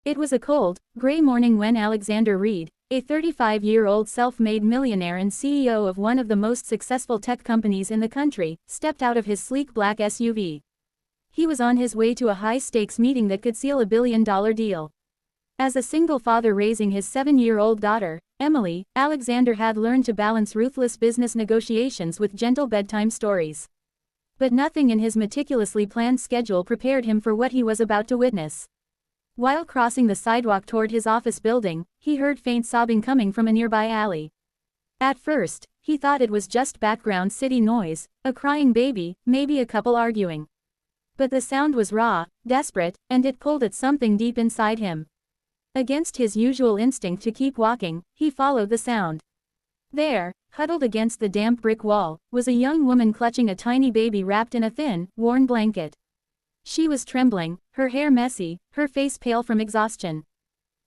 It was a cold, gray morning when Alexander Reed, a 35-year-old self-made millionaire and CEO of one of the most successful tech companies in the country, stepped out of his sleek black SUV. He was on his way to a high-stakes meeting that could seal a billion-dollar deal. As a single father raising his 7-year-old daughter, Emily, Alexander had learned to balance ruthless business negotiations with gentle bedtime stories. But nothing in his meticulously planned schedule prepared him for what he was about to witness. While crossing the sidewalk toward his office building, he heard faint sobbing coming from a nearby alley. At first, he thought it was just background city noise, a crying baby, maybe a couple arguing. But the sound was raw, desperate, and it pulled at something deep inside him. Against his usual instinct to keep walking, he followed the sound. There, huddled against the damp brick wall, was a young woman clutching a tiny baby wrapped in a thin, worn blanket. She was trembling, her hair messy, her face pale from exhaustion.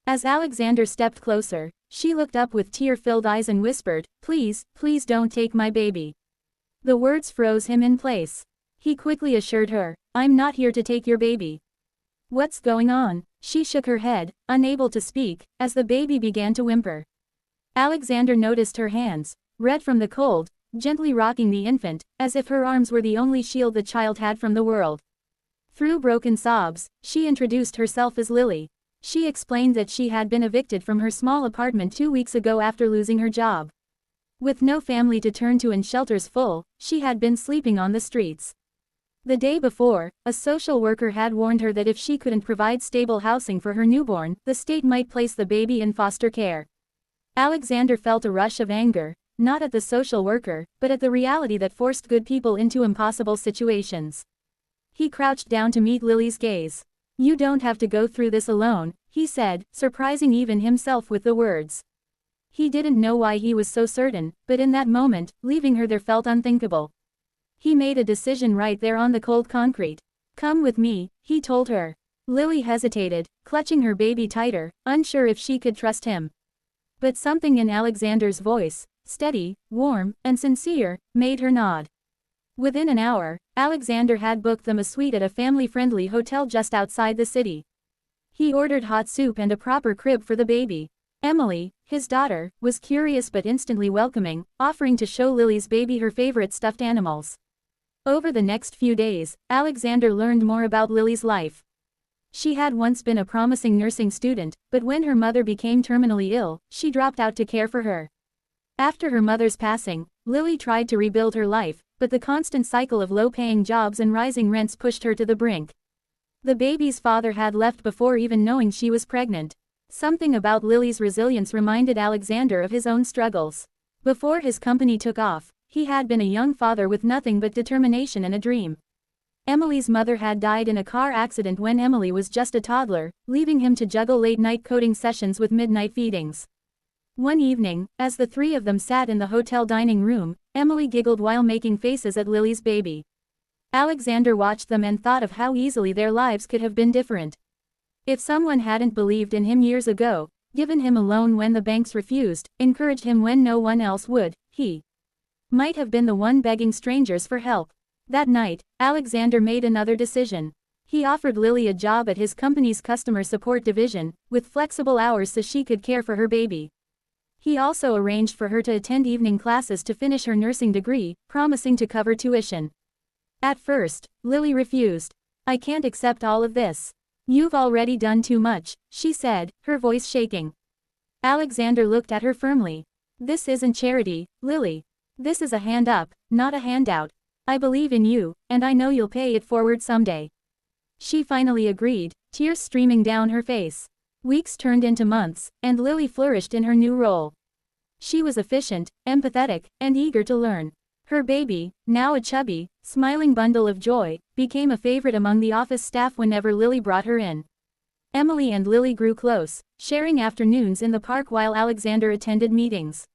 As Alexander stepped closer, she looked up with tear-filled eyes and whispered, "Please, please don't take my baby." The words froze him in place. He quickly assured her, "I'm not here to take your baby." "What's going on?" She shook her head, unable to speak, as the baby began to whimper. Alexander noticed her hands, red from the cold, gently rocking the infant, as if her arms were the only shield the child had from the world. Through broken sobs, she introduced herself as Lily. She explained that she had been evicted from her small apartment 2 weeks ago after losing her job. With no family to turn to and shelters full, she had been sleeping on the streets. The day before, a social worker had warned her that if she couldn't provide stable housing for her newborn, the state might place the baby in foster care. Alexander felt a rush of anger, not at the social worker, but at the reality that forced good people into impossible situations. He crouched down to meet Lily's gaze. "You don't have to go through this alone," he said, surprising even himself with the words. He didn't know why he was so certain, but in that moment, leaving her there felt unthinkable. He made a decision right there on the cold concrete. "Come with me," he told her. Lily hesitated, clutching her baby tighter, unsure if she could trust him. But something in Alexander's voice, steady, warm, and sincere, made her nod. Within an hour, Alexander had booked them a suite at a family-friendly hotel just outside the city. He ordered hot soup and a proper crib for the baby. Emily, his daughter, was curious but instantly welcoming, offering to show Lily's baby her favorite stuffed animals. Over the next few days, Alexander learned more about Lily's life. She had once been a promising nursing student, but when her mother became terminally ill, she dropped out to care for her. After her mother's passing, Lily tried to rebuild her life, but the constant cycle of low-paying jobs and rising rents pushed her to the brink. The baby's father had left before even knowing she was pregnant. Something about Lily's resilience reminded Alexander of his own struggles. Before his company took off, he had been a young father with nothing but determination and a dream. Emily's mother had died in a car accident when Emily was just a toddler, leaving him to juggle late-night coding sessions with midnight feedings. One evening, as the three of them sat in the hotel dining room, Emily giggled while making faces at Lily's baby. Alexander watched them and thought of how easily their lives could have been different. If someone hadn't believed in him years ago, given him a loan when the banks refused, encouraged him when no one else would, he might have been the one begging strangers for help. That night, Alexander made another decision. He offered Lily a job at his company's customer support division, with flexible hours so she could care for her baby. He also arranged for her to attend evening classes to finish her nursing degree, promising to cover tuition. At first, Lily refused. "I can't accept all of this. You've already done too much," she said, her voice shaking. Alexander looked at her firmly. "This isn't charity, Lily. This is a hand up, not a handout. I believe in you, and I know you'll pay it forward someday." She finally agreed, tears streaming down her face. Weeks turned into months, and Lily flourished in her new role. She was efficient, empathetic, and eager to learn. Her baby, now a chubby, smiling bundle of joy, became a favorite among the office staff whenever Lily brought her in. Emily and Lily grew close, sharing afternoons in the park while Alexander attended meetings.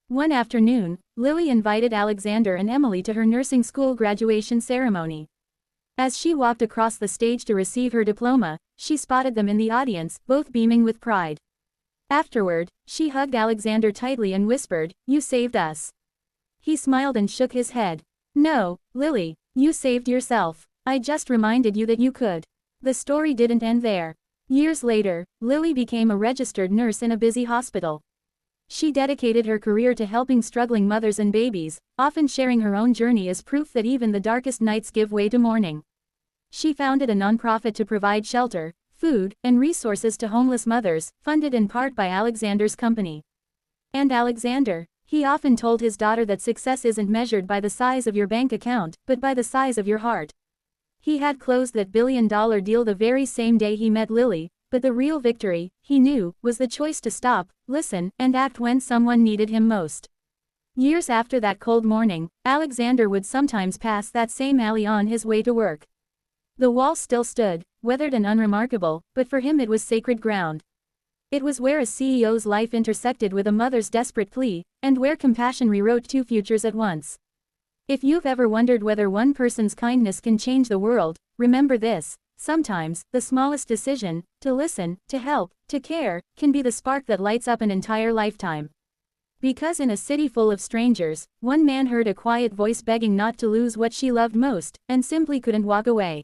One afternoon, Lily invited Alexander and Emily to her nursing school graduation ceremony. As she walked across the stage to receive her diploma, she spotted them in the audience, both beaming with pride. Afterward, she hugged Alexander tightly and whispered, "You saved us." He smiled and shook his head. "No, Lily, you saved yourself. I just reminded you that you could." The story didn't end there. Years later, Lily became a registered nurse in a busy hospital. She dedicated her career to helping struggling mothers and babies, often sharing her own journey as proof that even the darkest nights give way to morning. She founded a nonprofit to provide shelter, food, and resources to homeless mothers, funded in part by Alexander's company. And Alexander, he often told his daughter that success isn't measured by the size of your bank account, but by the size of your heart. He had closed that billion-dollar deal the very same day he met Lily, but the real victory, he knew, was the choice to stop, listen, and act when someone needed him most. Years after that cold morning, Alexander would sometimes pass that same alley on his way to work. The wall still stood, weathered and unremarkable, but for him it was sacred ground. It was where a CEO's life intersected with a mother's desperate plea, and where compassion rewrote two futures at once. If you've ever wondered whether one person's kindness can change the world, remember this: sometimes, the smallest decision, to listen, to help, to care, can be the spark that lights up an entire lifetime. Because in a city full of strangers, one man heard a quiet voice begging not to lose what she loved most, and simply couldn't walk away.